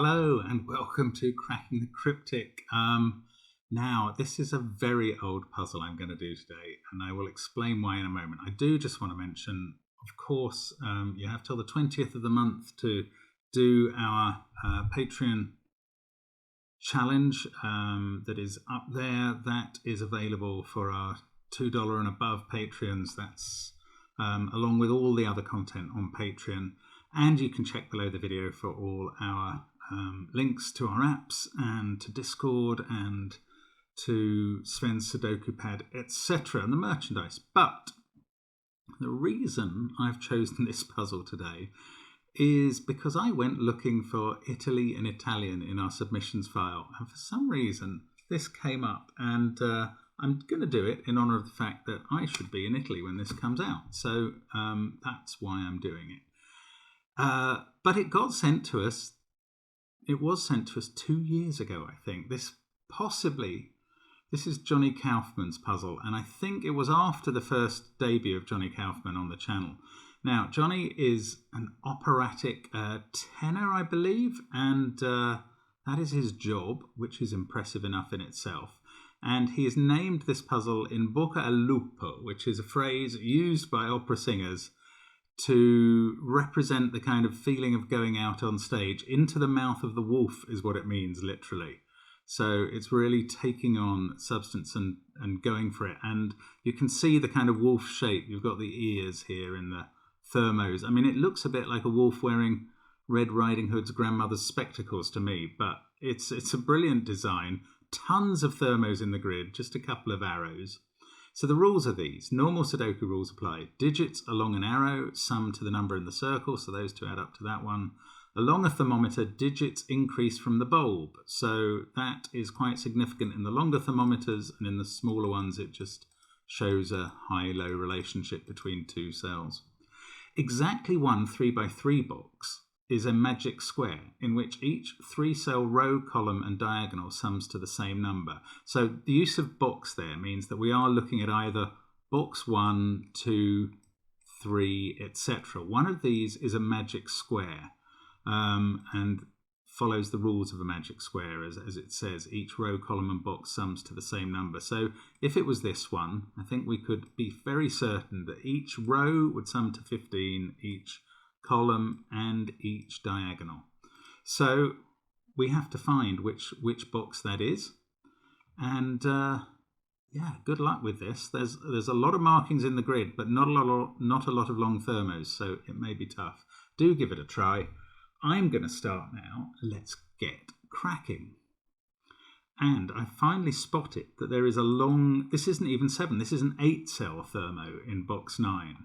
Hello and welcome to Cracking the Cryptic. Now, this is a very old puzzle I'm going to do today, and I will explain why in a moment. I do just want to mention, of course, you have till the 20th of the month to do our Patreon challenge that is up there. That is available for our $2 and above Patreons. That's along with all the other content on Patreon. And you can check below the video for all our links to our apps and to Discord and to Sven's SUDOKU PAD, etc. and the merchandise. But the reason I've chosen this puzzle today is because I went looking for Italy and Italian in our submissions file. And for some reason, this came up. And I'm going to do it in honour of the fact that I should be in Italy when this comes out. So that's why I'm doing it. But it got sent to us. It was sent to us 2 years ago, I think. This is Johnny Kaufman's puzzle, and I think it was after the first debut of Johnny Kaufman on the channel. Now, Johnny is an operatic tenor, I believe, and that is his job, which is impressive enough in itself. And he has named this puzzle in bocca al lupo, which is a phrase used by opera singers to represent the kind of feeling of going out on stage. Into the mouth of the wolf is what it means, literally. So it's really taking on substance and going for it. And you can see the kind of wolf shape. You've got the ears here in the thermos. I mean, it looks a bit like a wolf wearing Red Riding Hood's grandmother's spectacles to me, but it's a brilliant design. Tons of thermos in the grid, just a couple of arrows. So the rules are these. Normal Sudoku rules apply. Digits along an arrow sum to the number in the circle, so those two add up to that one. Along a thermometer, digits increase from the bulb. So that is quite significant in the longer thermometers, and in the smaller ones it just shows a high-low relationship between two cells. Exactly one 3x3 box is a magic square in which each 3-cell row, column and diagonal sums to the same number. So the use of box there means that we are looking at either box 1, 2, 3, etc. One of these is a magic square and follows the rules of a magic square as it says. Each row, column and box sums to the same number. So if it was this one, I think we could be very certain that each row would sum to 15, each column and each diagonal. So we have to find which box that is, and good luck with this. There's a lot of markings in the grid, but not a lot of long thermos, so it may be tough. Do give it a try. I'm going to start now. Let's get cracking. And I finally spotted that there is a long. This isn't even 7. This is an 8-cell thermo in box 9.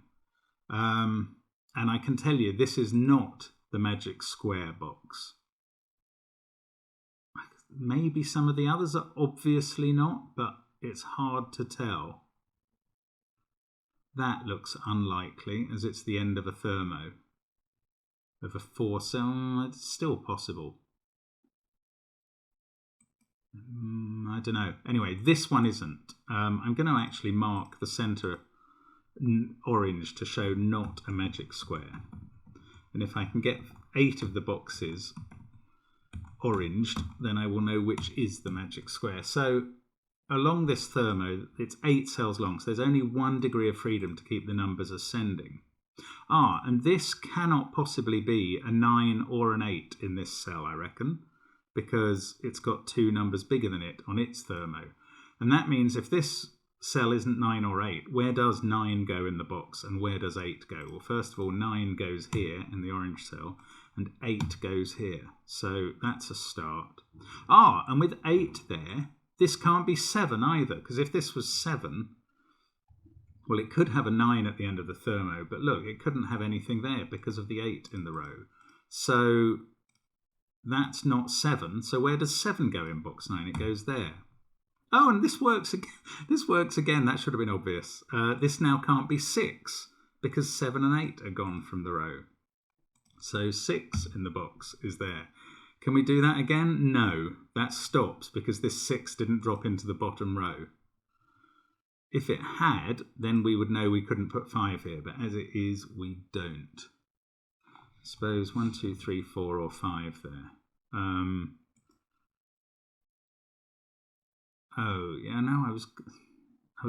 And I can tell you, this is not the magic square box. Maybe some of the others are obviously not, but it's hard to tell. That looks unlikely, as it's the end of a thermo. Of a 4-cell, it's still possible. I don't know. Anyway, this one isn't. I'm going to actually mark the centre orange to show not a magic square, and if I can get 8 of the boxes oranged, then I will know which is the magic square. So along this thermo, it's 8 cells long, so there's only 1 degree of freedom to keep the numbers ascending. And this cannot possibly be a 9 or an 8 in this cell, I reckon, because it's got 2 numbers bigger than it on its thermo. And that means if this cell isn't 9 or 8, where does 9 go in the box and where does 8 go? Well, first of all, 9 goes here in the orange cell and 8 goes here. So that's a start. And with 8 there, this can't be 7 either, because if this was 7, well, it could have a 9 at the end of the thermo, but look, it couldn't have anything there because of the 8 in the row. So that's not 7. So where does 7 go in box 9? It goes there. And this works again. This works again. That should have been obvious. This now can't be 6 because 7 and 8 are gone from the row. So 6 in the box is there. Can we do that again? No, that stops because this 6 didn't drop into the bottom row. If it had, then we would know we couldn't put 5 here, but as it is, we don't. I suppose 1, 2, 3, 4 or 5 there. Oh, yeah, no, I was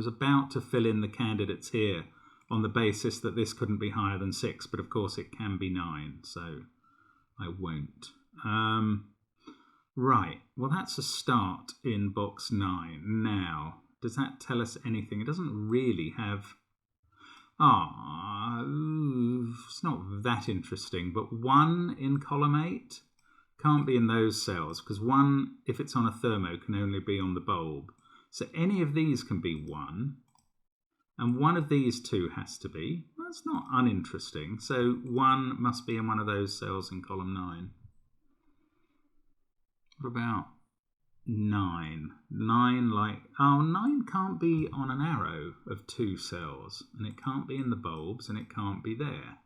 about to fill in the candidates here on the basis that this couldn't be higher than 6, but of course it can be 9, so I won't. Right, well, that's a start in box 9. Now, does that tell us anything? It doesn't really have... it's not that interesting, but 1 in column 8 can't be in those cells, because 1, if it's on a thermo, can only be on the bulb. So any of these can be 1, and one of these 2 has to be. That's not uninteresting. So 1 must be in one of those cells in column 9. What about 9? 9 can't be on an arrow of 2 cells, and it can't be in the bulbs, and it can't be there.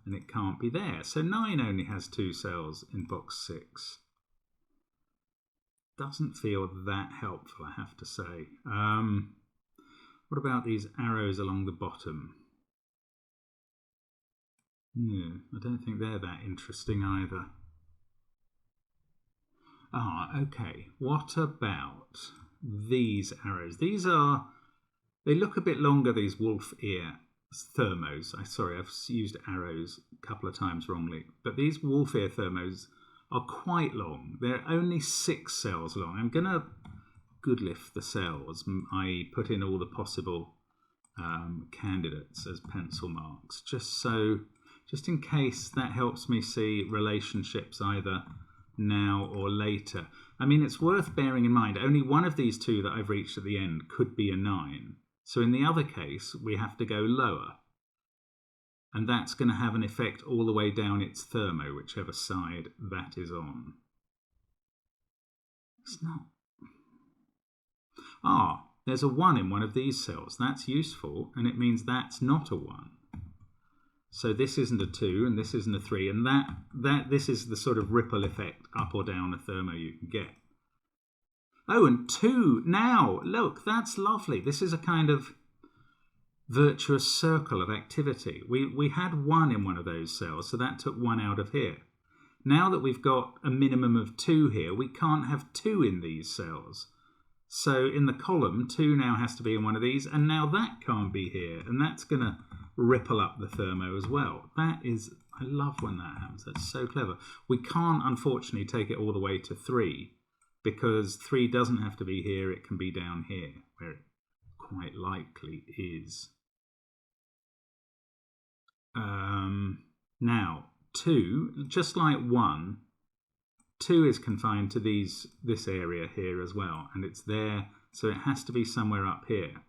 And it can't be there. So 9 only has 2 cells in box 6. Doesn't feel that helpful, I have to say. What about these arrows along the bottom? I don't think they're that interesting either. Okay. What about these arrows? They look a bit longer, these wolf ear thermos. Sorry, I've used arrows a couple of times wrongly. But these wolf ear thermos are quite long. They're only 6 cells long. I'm going to good lift the cells, i.e. put in all the possible candidates as pencil marks, just in case that helps me see relationships either now or later. I mean, it's worth bearing in mind, only one of these 2 that I've reached at the end could be a 9. So in the other case, we have to go lower. And that's going to have an effect all the way down its thermo, whichever side that is on. It's not... there's a 1 in one of these cells. That's useful, and it means that's not a 1. So this isn't a 2, and this isn't a 3, and this is the sort of ripple effect up or down a thermo you can get. Oh, and 2 now. Look, that's lovely. This is a kind of virtuous circle of activity. We had 1 in one of those cells, so that took 1 out of here. Now that we've got a minimum of 2 here, we can't have 2 in these cells. So in the column, 2 now has to be in one of these, and now that can't be here, and that's going to ripple up the thermo as well. I love when that happens. That's so clever. We can't, unfortunately, take it all the way to 3, because 3 doesn't have to be here. It can be down here, where it quite likely is. Now, 2, just like 1, 2 is confined to this area here as well, and it's there, so it has to be somewhere up here.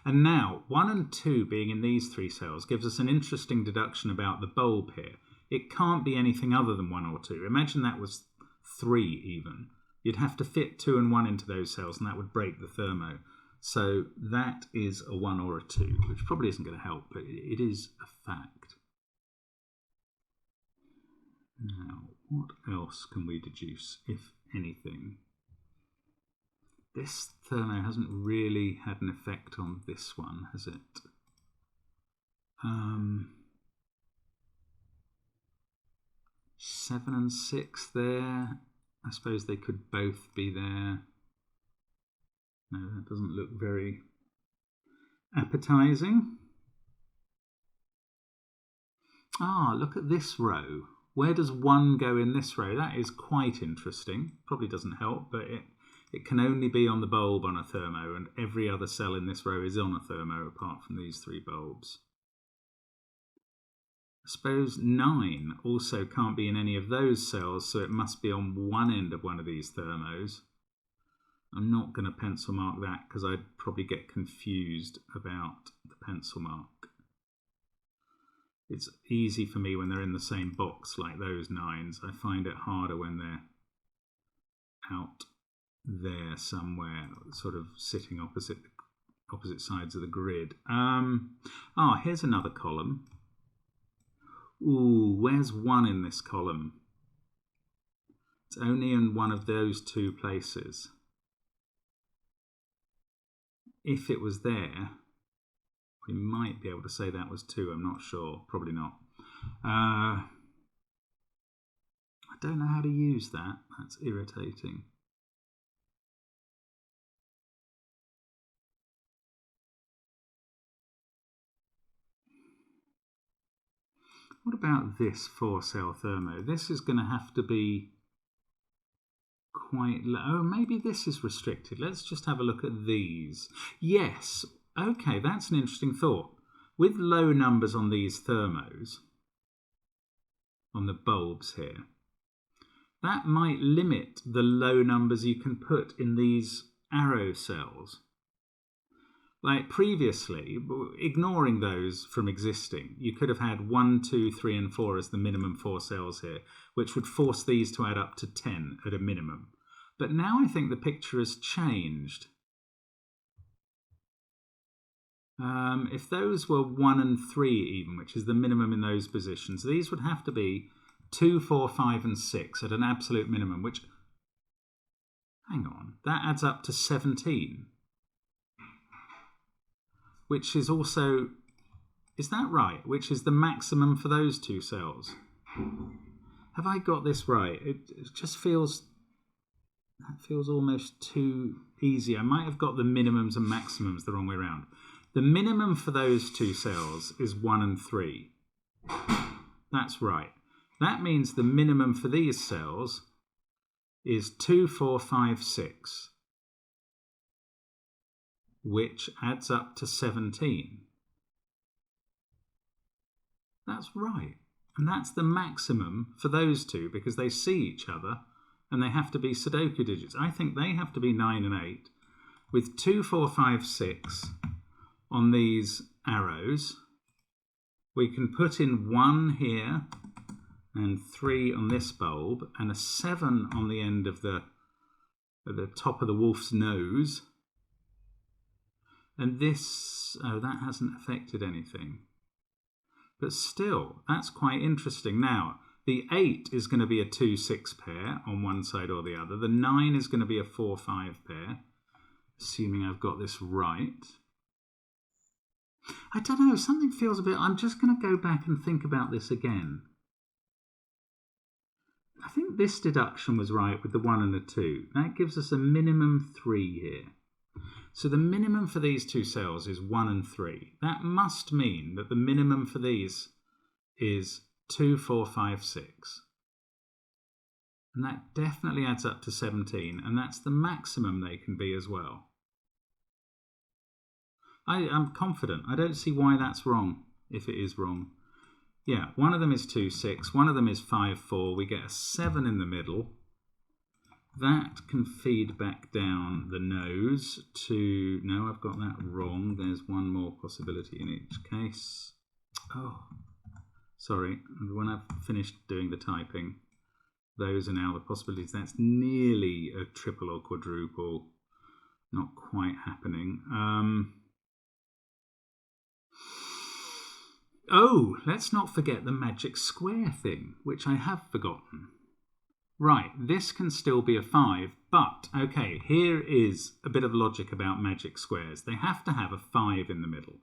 And now, 1 and 2 being in these 3 cells gives us an interesting deduction about the bulb here. It can't be anything other than 1 or 2. Imagine that was 3 even. You'd have to fit 2 and 1 into those cells, and that would break the thermo. So that is a 1 or a 2, which probably isn't going to help, but it is a fact. Now, what else can we deduce, if anything? This thermo hasn't really had an effect on this one, has it? 7 and 6 there. I suppose they could both be there. No, that doesn't look very appetizing. Look at this row. Where does 1 go in this row? That is quite interesting. Probably doesn't help, but it can only be on the bulb on a thermo, and every other cell in this row is on a thermo apart from these 3 bulbs. I suppose 9 also can't be in any of those cells, so it must be on one end of one of these thermos. I'm not going to pencil mark that because I'd probably get confused about the pencil mark. It's easy for me when they're in the same box like those 9s. I find it harder when they're out there somewhere, sort of sitting opposite sides of the grid. Here's another column. Where's 1 in this column? It's only in one of those 2 places. If it was there, we might be able to say that was 2. I'm not sure. Probably not. I don't know how to use that. That's irritating. What about this 4-cell thermo? This is going to have to be quite low. Oh, maybe this is restricted. Let's just have a look at these. Yes, okay, that's an interesting thought. With low numbers on these thermos, on the bulbs here, that might limit the low numbers you can put in these arrow cells. Like previously, ignoring those from existing, you could have had 1, 2, 3 and 4 as the minimum 4 cells here, which would force these to add up to 10 at a minimum. But now I think the picture has changed. If those were 1 and 3 even, which is the minimum in those positions, these would have to be 2, 4, 5 and 6 at an absolute minimum, which, hang on, that adds up to 17. Which is also, is that right? Which is the maximum for those 2 cells. Have I got this right? It just feels, that feels almost too easy. I might have got the minimums and maximums the wrong way around. The minimum for those 2 cells is 1 and 3. That's right. That means the minimum for these cells is 2, 4, 5, 6. Which adds up to 17. That's right. And that's the maximum for those 2 because they see each other and they have to be Sudoku digits. I think they have to be 9 and 8 with 2, 4, 5, 6 on these arrows. We can put in 1 here and 3 on this bulb and a 7 on the end of at the top of the wolf's nose. And this, oh, that hasn't affected anything. But still, that's quite interesting. Now, the 8 is going to be a 2-6 pair on one side or the other. The 9 is going to be a 4-5 pair, assuming I've got this right. I don't know, something feels a bit... I'm just going to go back and think about this again. I think this deduction was right with the 1 and the 2. That gives us a minimum 3 here. So the minimum for these 2 cells is 1 and 3. That must mean that the minimum for these is 2, 4, 5, 6. And that definitely adds up to 17, and that's the maximum they can be as well. I'm confident. I don't see why that's wrong, if it is wrong. Yeah, one of them is 2, 6. One of them is 5, 4. We get a 7 in the middle. That can feed back down the nose to... No, I've got that wrong. There's one more possibility in each case. Oh, sorry. When I've finished doing the typing, those are now the possibilities. That's nearly a triple or quadruple. Not quite happening. Oh, let's not forget the magic square thing, which I have forgotten. Right, this can still be a 5, but, okay, here is a bit of logic about magic squares. They have to have a 5 in the middle,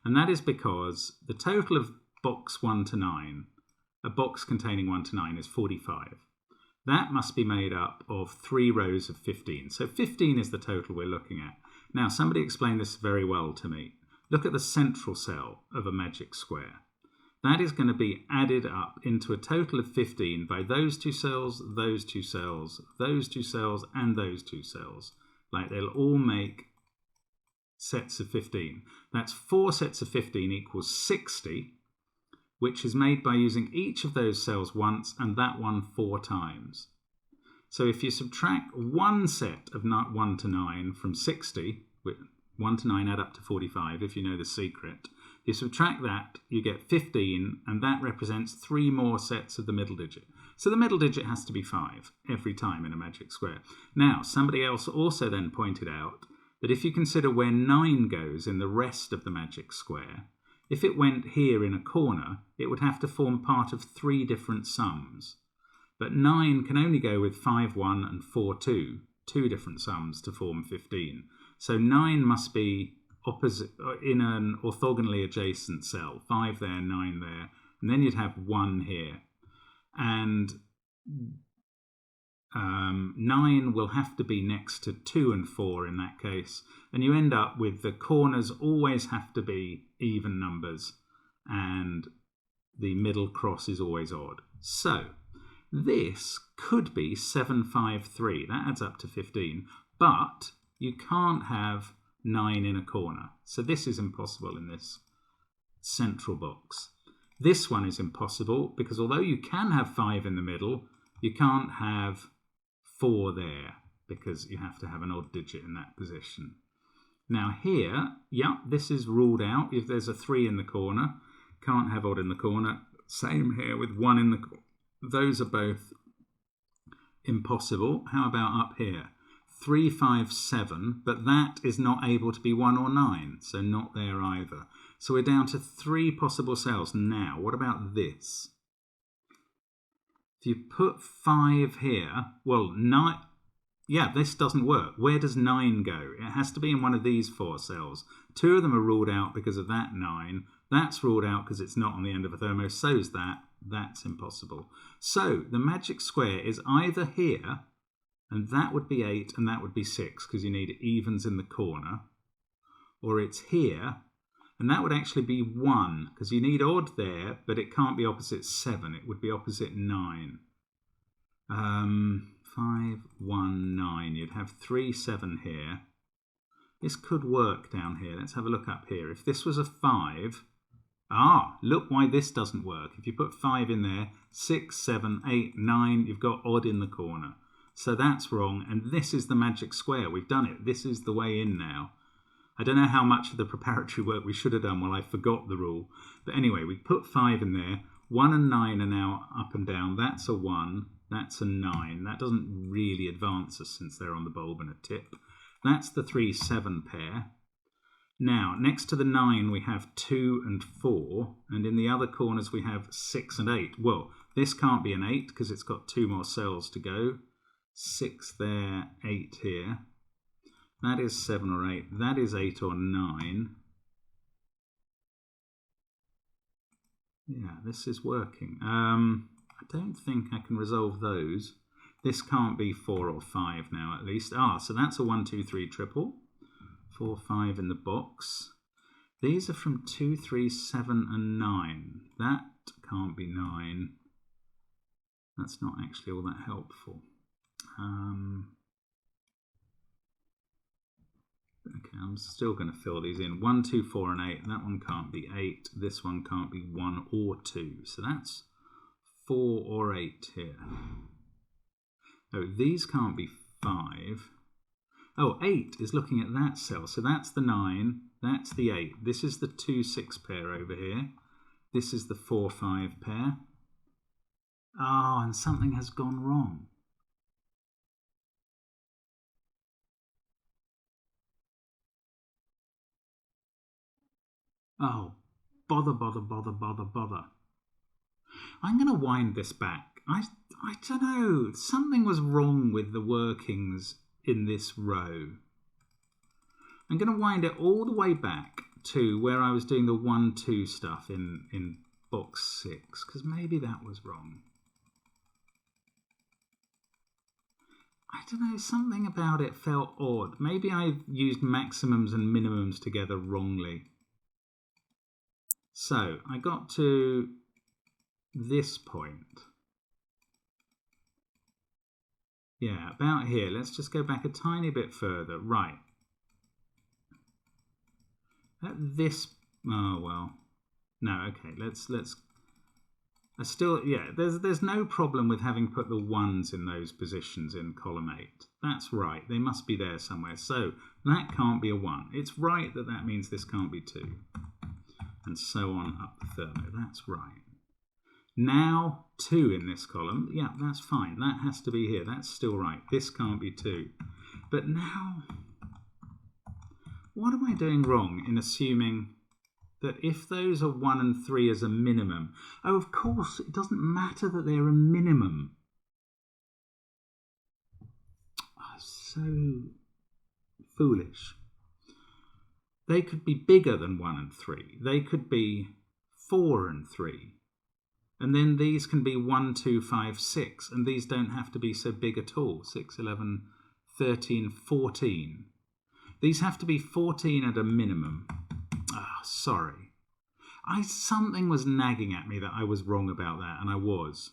and that is because the total of box 1 to 9, a box containing 1 to 9 is 45. That must be made up of 3 rows of 15. So 15 is the total we're looking at. Now, somebody explained this very well to me. Look at the central cell of a magic square. That is going to be added up into a total of 15 by those 2 cells, those 2 cells, those 2 cells, and those 2 cells. Like they'll all make sets of 15. That's 4 sets of 15 equals 60, which is made by using each of those cells once and that one 4 times. So if you subtract one set of 1 to 9 from 60, 1 to 9 add up to 45 if you know the secret. You subtract that, you get 15, and that represents 3 more sets of the middle digit. So the middle digit has to be 5 every time in a magic square. Now, somebody else also then pointed out that if you consider where 9 goes in the rest of the magic square, if it went here in a corner, it would have to form part of 3 different sums. But 9 can only go with 5, 1 and 4, 2, 2 different sums to form 15. So 9 must be opposite in an orthogonally adjacent cell, 5 there, 9 there, and then you'd have 1 here. And 9 will have to be next to 2 and 4 in that case, and you end up with the corners always have to be even numbers and the middle cross is always odd. So this could be 753, that adds up to 15, but you can't have 9 in a corner, so this is impossible in this central box. This one is impossible because although you can have 5 in the middle, you can't have 4 there because you have to have an odd digit in that position. Now here, yeah, this is ruled out. If there's a 3 in the corner, can't have odd in the corner. Same here with 1 in the corner. Those are both impossible. How about up here? 3, 5, 7, but that is not able to be 1 or 9, so not there either. So we're down to 3 possible cells. Now, what about this? If you put 5 here, well, 9, yeah, this doesn't work. Where does 9 go? It has to be in one of these 4 cells. 2 of them are ruled out because of that 9. That's ruled out because it's not on the end of a thermo. So is that. That's impossible. So the magic square is either here, and that would be 8, and that would be 6, because you need evens in the corner, or it's here, and that would actually be 1, because you need odd there, but it can't be opposite 7. It would be opposite 9. 5, 1, 9. You'd have 3, 7 here. This could work down here. Let's have a look up here. If this was a 5... look why this doesn't work. If you put 5 in there, 6, 7, 8, 9, you've got odd in the corner. So that's wrong, and this is the magic square. We've done it. This is the way in now. I don't know how much of the preparatory work we should have done while I forgot the rule. But anyway, we put 5 in there. 1 and 9 are now up and down. That's a 1. That's a 9. That doesn't really advance us since they're on the bulb and a tip. That's the 3, 7 pair. Now, next to the 9, we have 2 and 4. And in the other corners, we have 6 and 8. Well, this can't be an 8 because it's got 2 more cells to go. 6 there, 8 here. That is 7 or 8. That is 8 or 9. Yeah, this is working. I don't think I can resolve those. This can't be 4 or 5 now, at least. So that's a 1, 2, 3 triple. 4, 5 in the box. These are from 2, 3, 7 and 9. That can't be 9. That's not actually all that helpful. Okay, I'm still going to fill these in. 1, 2, 4 and 8. That one can't be 8. This one can't be 1 or 2. So that's 4 or 8 here. Oh, these can't be 5. Oh, 8 is looking at that cell. So that's the 9. That's the 8. This is the 2, 6 pair over here. This is the 4, 5 pair. And something has gone wrong. Oh, bother. I'm going to wind this back. I don't know. Something was wrong with the workings in this row. I'm going to wind it all the way back to where I was doing the 1, 2 stuff in box 6, because maybe that was wrong. I don't know, something about it felt odd. Maybe I used maximums and minimums together wrongly. So I got to this point. Yeah, about here. Let's just go back a tiny bit further. Right. At this... Oh, well. No, okay. Let's... I still... Yeah, there's no problem with having put the 1s in those positions in column 8. That's right. They must be there somewhere. So that can't be a 1. It's right that that means this can't be 2. And so on up the thermo. That's right. Now 2 in this column. Yeah, that's fine. That has to be here. That's still right. This can't be 2. But now, what am I doing wrong in assuming that if those are 1 and 3 as a minimum... Oh, of course, it doesn't matter that they're a minimum. So foolish. They could be bigger than 1 and 3. They could be 4 and 3. And then these can be 1, 2, 5, 6. And these don't have to be so big at all. 6, 11, 13, 14. These have to be 14 at a minimum. Ah, sorry. Something was nagging at me that I was wrong about that, and I was.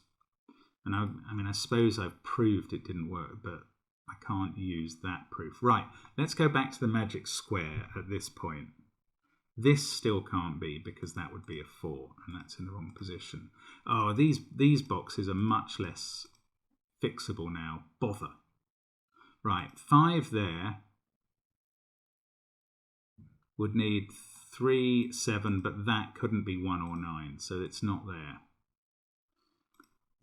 And I mean, I suppose I've proved it didn't work, but I can't use that proof. Right, let's go back to the magic square at this point. This still can't be, because that would be a 4, and that's in the wrong position. Oh, these boxes are much less fixable now. Bother. Right, 5 there would need 3, 7, but that couldn't be 1 or 9, so it's not there.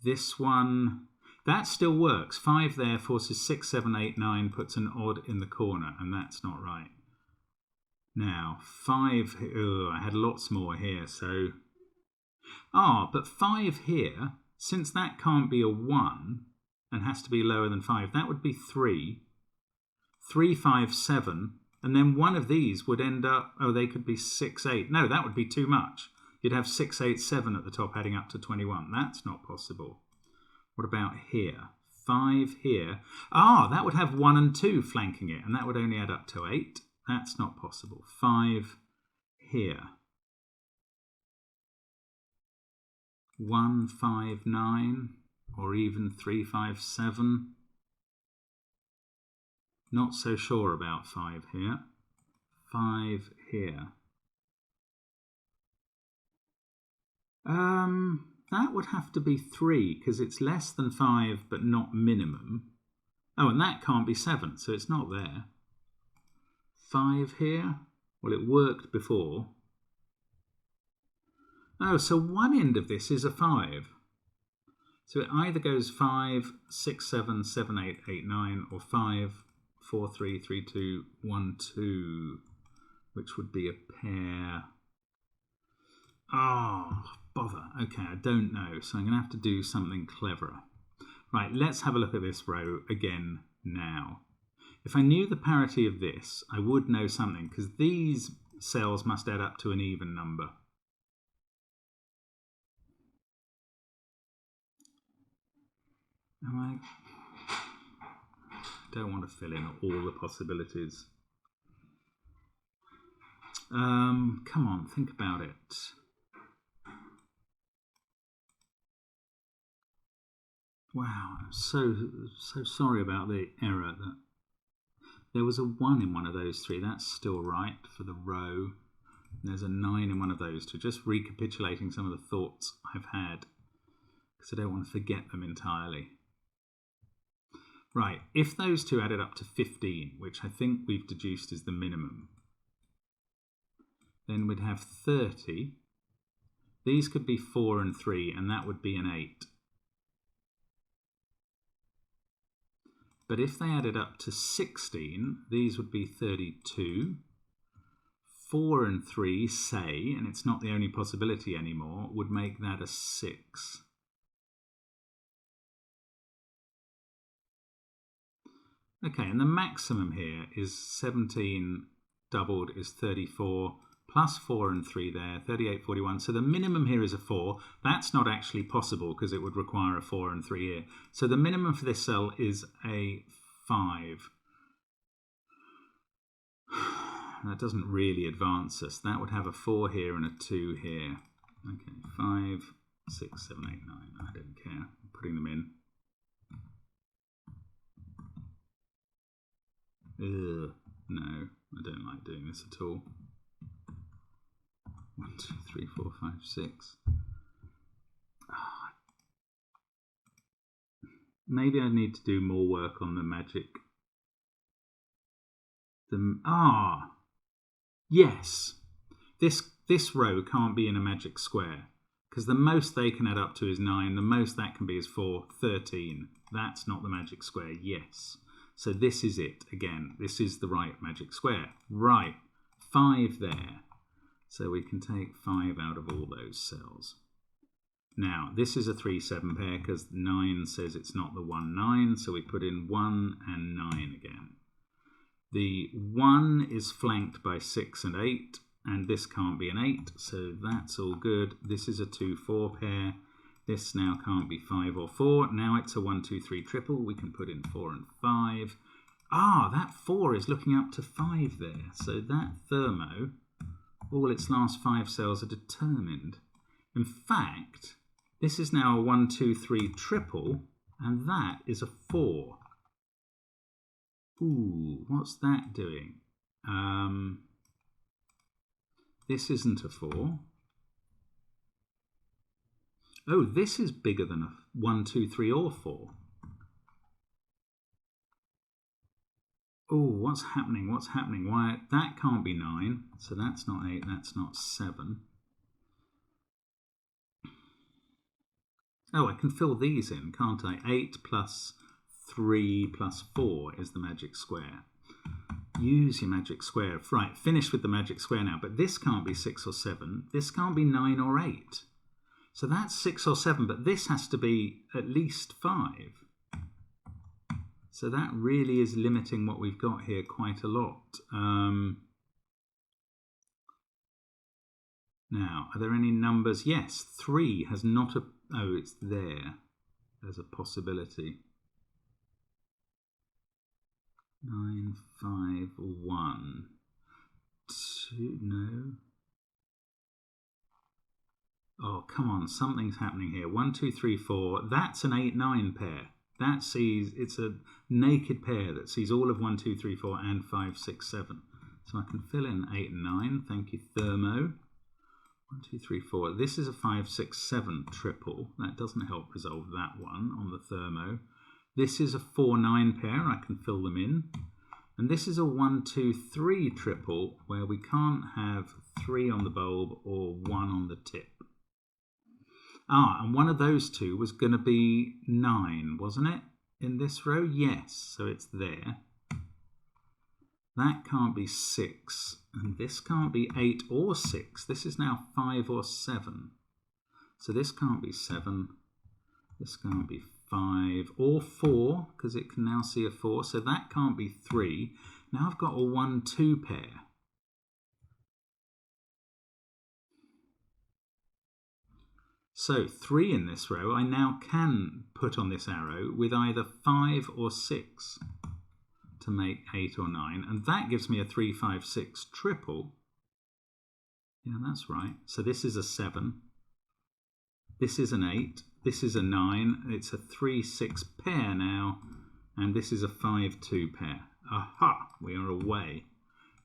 This one, that still works. 5 there forces 6, 7, 8, 9, puts an odd in the corner, and that's not right. Now, 5, I had lots more here, so... but 5 here, since that can't be a 1 and has to be lower than 5, that would be 3. 3, 5, 7, and then one of these would end up... they could be 6, 8. No, that would be too much. You'd have 6, 8, 7 at the top, adding up to 21. That's not possible. What about here? 5 here. That would have 1 and 2 flanking it, and that would only add up to 8. That's not possible. 5 here. 1, 5, 9, or even 3, 5, 7. Not so sure about 5 here. 5 here. That would have to be 3, because it's less than 5, but not minimum. And that can't be 7, so it's not there. 5 here? Well, it worked before. So one end of this is a 5. So it either goes 5, 6, 7, 7, 8, 8, 9, or 5, 4, 3, 3, 2, 1, 2, which would be a pair. Bother. Okay, I don't know, so I'm going to have to do something cleverer. Right, let's have a look at this row again now. If I knew the parity of this, I would know something, because these cells must add up to an even number. I don't want to fill in all the possibilities. Come on, think about it. Wow, I'm so sorry about the error. There was a 1 in one of those 3. That's still right for the row. There's a 9 in one of those 2. Just recapitulating some of the thoughts I've had, because I don't want to forget them entirely. Right, if those 2 added up to 15, which I think we've deduced is the minimum, then we'd have 30. These could be 4 and 3, and that would be an 8. But if they added up to 16, these would be 32. 4 and 3, say, and it's not the only possibility anymore, would make that a 6. Okay, and the maximum here is 17 doubled is 34, plus 4 and 3 there, 38, 41. So the minimum here is a 4. That's not actually possible, because it would require a 4 and 3 here. So the minimum for this cell is a 5. That doesn't really advance us. That would have a 4 here and a 2 here. Okay, 5, 6, 7, 8, 9. I don't care. I'm putting them in. No, I don't like doing this at all. 1, 2, 3, 4, 5, 6. Maybe I need to do more work on the magic. Yes. This row can't be in a magic square, because the most they can add up to is 9. The most that can be is 4, 13. That's not the magic square, yes. So this is it. Again, this is the right magic square. Right, 5 there. So we can take 5 out of all those cells. Now, this is a 3, 7 pair, because 9 says it's not the 1, 9. So we put in 1 and 9 again. The 1 is flanked by 6 and 8, and this can't be an 8, so that's all good. This is a 2, 4 pair. This now can't be 5 or 4. Now it's a 1, 2, 3 triple. We can put in 4 and 5. Ah, that 4 is looking up to 5 there. So that thermo, all its last 5 cells are determined. In fact, this is now a 1, 2, 3 triple, and that is a 4. Ooh, what's that doing? This isn't a 4. Oh, this is bigger than a 1, 2, 3 or 4. Oh, what's happening? What's happening? Why, that can't be 9, so that's not 8, that's not 7. Oh, I can fill these in, can't I? 8 plus 3 plus 4 is the magic square. Use your magic square. Right, finish with the magic square now. But this can't be 6 or 7. This can't be 9 or 8. So that's 6 or 7, but this has to be at least 5. So that really is limiting what we've got here quite a lot. Now, are there any numbers? Yes, 3 has not a... Oh, it's there. There's a possibility. 9, 5, 1. 2, no. Oh, come on, something's happening here. 1, 2, 3, 4. That's an 8, 9 pair. That sees, it's a naked pair that sees all of 1, 2, 3, 4 and 5, 6, 7. So I can fill in 8 and 9. Thank you, thermo. 1, 2, 3, 4. This is a 5, 6, 7 triple. That doesn't help resolve that one on the thermo. This is a 4, 9 pair. I can fill them in. And this is a 1, 2, 3 triple where we can't have 3 on the bulb or 1 on the tip. Ah, and one of those two was going to be 9, wasn't it? In this row? Yes, so it's there. That can't be 6. And this can't be 8 or 6. This is now 5 or 7. So this can't be 7. This can't be 5 or 4, because it can now see a 4. So that can't be 3. Now I've got a 1, 2 pair. So 3 in this row, I now can put on this arrow with either 5 or 6 to make 8 or 9. And that gives me a 3, 5, 6 triple. Yeah, that's right. So this is a 7. This is an 8. This is a 9. It's a 3, 6 pair now. And this is a 5, 2 pair. Aha! We are away.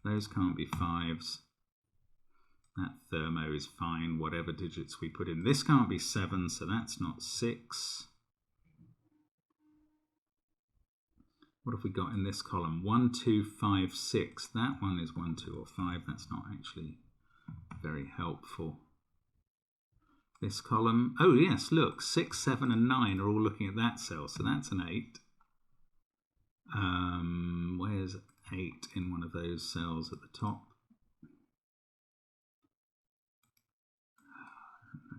Those can't be 5s. That thermo is fine, whatever digits we put in. This can't be 7, so that's not 6. What have we got in this column? 1, 2, 5, 6. That one is 1, 2, or 5. That's not actually very helpful. This column, oh yes, look, 6, 7, and 9 are all looking at that cell, so that's an 8. Where's 8 in one of those cells at the top?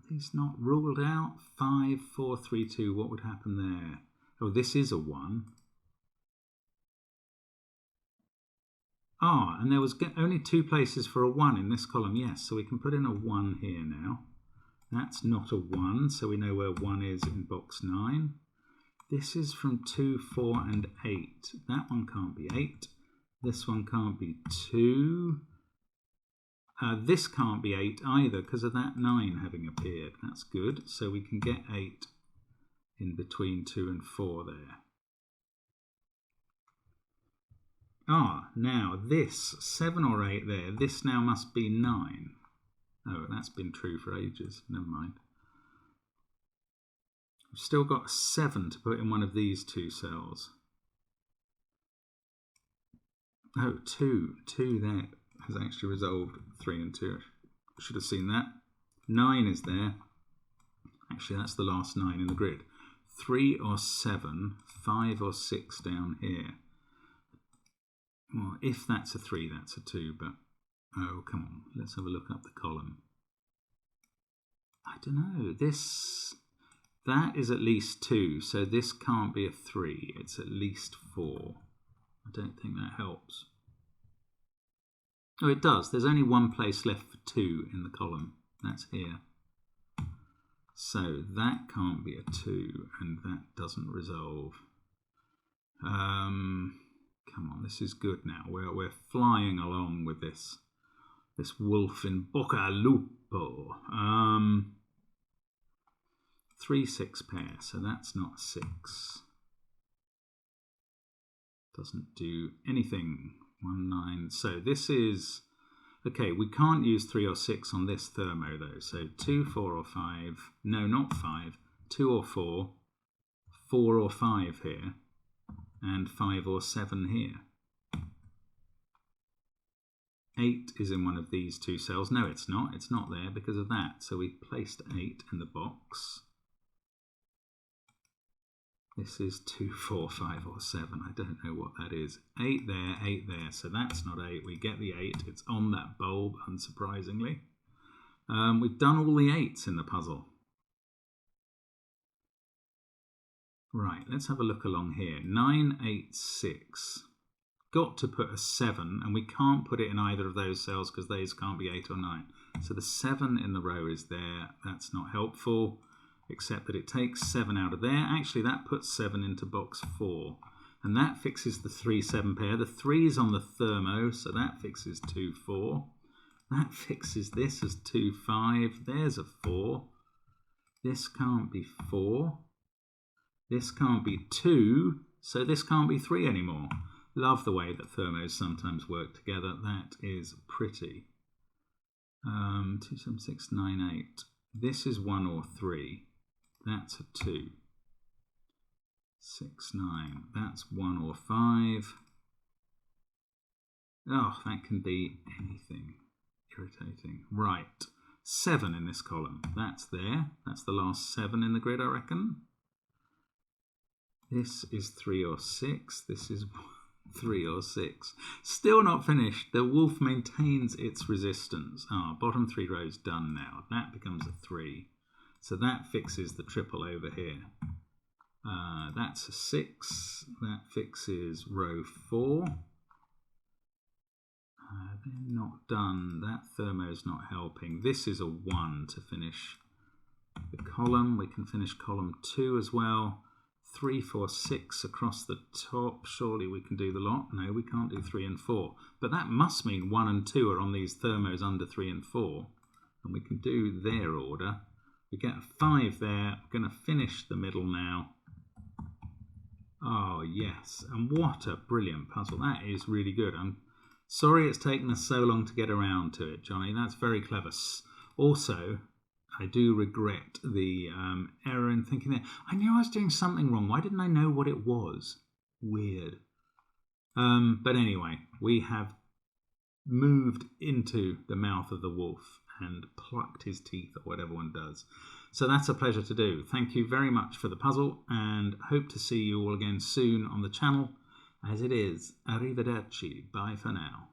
These not ruled out. 5, 4, 3, 2. What would happen there? Oh, this is a 1. Ah, and there was only 2 places for a 1 in this column. Yes, so we can put in a 1 here now. That's not a 1, so we know where 1 is in box 9. This is from 2, 4, and 8. That one can't be 8. This one can't be 2. This can't be 8 either because of that 9 having appeared. That's good. So we can get 8 in between 2 and 4 there. Ah, now this 7 or 8 there, this now must be 9. Oh, that's been true for ages. Never mind. We've still got a 7 to put in one of these 2 cells. Oh, 2 there has actually resolved 3 and 2. I should have seen that. 9 is there. Actually, that's the last 9 in the grid. 3 or 7, 5 or 6 down here. Well, if that's a 3, that's a 2, but oh, come on. Let's have a look up the column. I don't know. That is at least 2, so this can't be a 3. It's at least 4. I don't think that helps. Oh, it does. There's only one place left for 2 in the column. That's here. So that can't be a 2, and that doesn't resolve. Come on, this is good now. We're flying along with this wolf in bocca lupo. 3, 6 pair, so that's not 6. Doesn't do anything. 1, 9. So this is... Okay, we can't use 3 or 6 on this thermo though. So 2, 4 or 5. No, not 5. 2 or 4. 4 or 5 here. And 5 or 7 here. 8 is in one of these 2 cells. No, it's not. It's not there because of that. So we placed 8 in the box. This is 2, 4, 5 or 7. I don't know what that is. 8 there, 8 there. So that's not 8. We get the 8. It's on that bulb, unsurprisingly. We've done all the 8s in the puzzle. Right, let's have a look along here. 9, 8, 6. Got to put a 7, and we can't put it in either of those cells because those can't be 8 or 9. So the 7 in the row is there. That's not helpful, except that it takes 7 out of there. Actually, that puts 7 into box 4. And that fixes the 3, 7 pair. The 3 is on the thermo, so that fixes 2, 4. That fixes this as 2, 5. There's a 4. This can't be 4. This can't be 2, so this can't be 3 anymore. Love the way that thermos sometimes work together. That is pretty. 2, 7, 6, 9, 8. This is 1 or 3. That's a 2. 6, 9. That's 1 or 5. Oh, that can be anything. Irritating. Right. 7 in this column. That's there. That's the last 7 in the grid, I reckon. This is 3 or 6. This is 3 or 6. Still not finished. The wolf maintains its resistance. Bottom 3 rows done now. That becomes a 3. So that fixes the triple over here. That's a 6. That fixes row 4. They're not done. That thermo's not helping. This is a 1 to finish the column. We can finish column 2 as well. 3, 4, 6 across the top. Surely we can do the lot. No, we can't do 3 and 4. But that must mean 1 and 2 are on these thermos under 3 and 4. And we can do their order. We get a 5 there. We're going to finish the middle now. Oh, yes. And what a brilliant puzzle. That is really good. I'm sorry it's taken us so long to get around to it, Johnny. That's very clever. Also, I do regret the error in thinking that I knew I was doing something wrong. Why didn't I know what it was? Weird. But anyway, we have moved into the mouth of the wolf and plucked his teeth, or whatever one does. So that's a pleasure to do. Thank you very much for the puzzle, and hope to see you all again soon on the channel. As it is, arrivederci. Bye for now.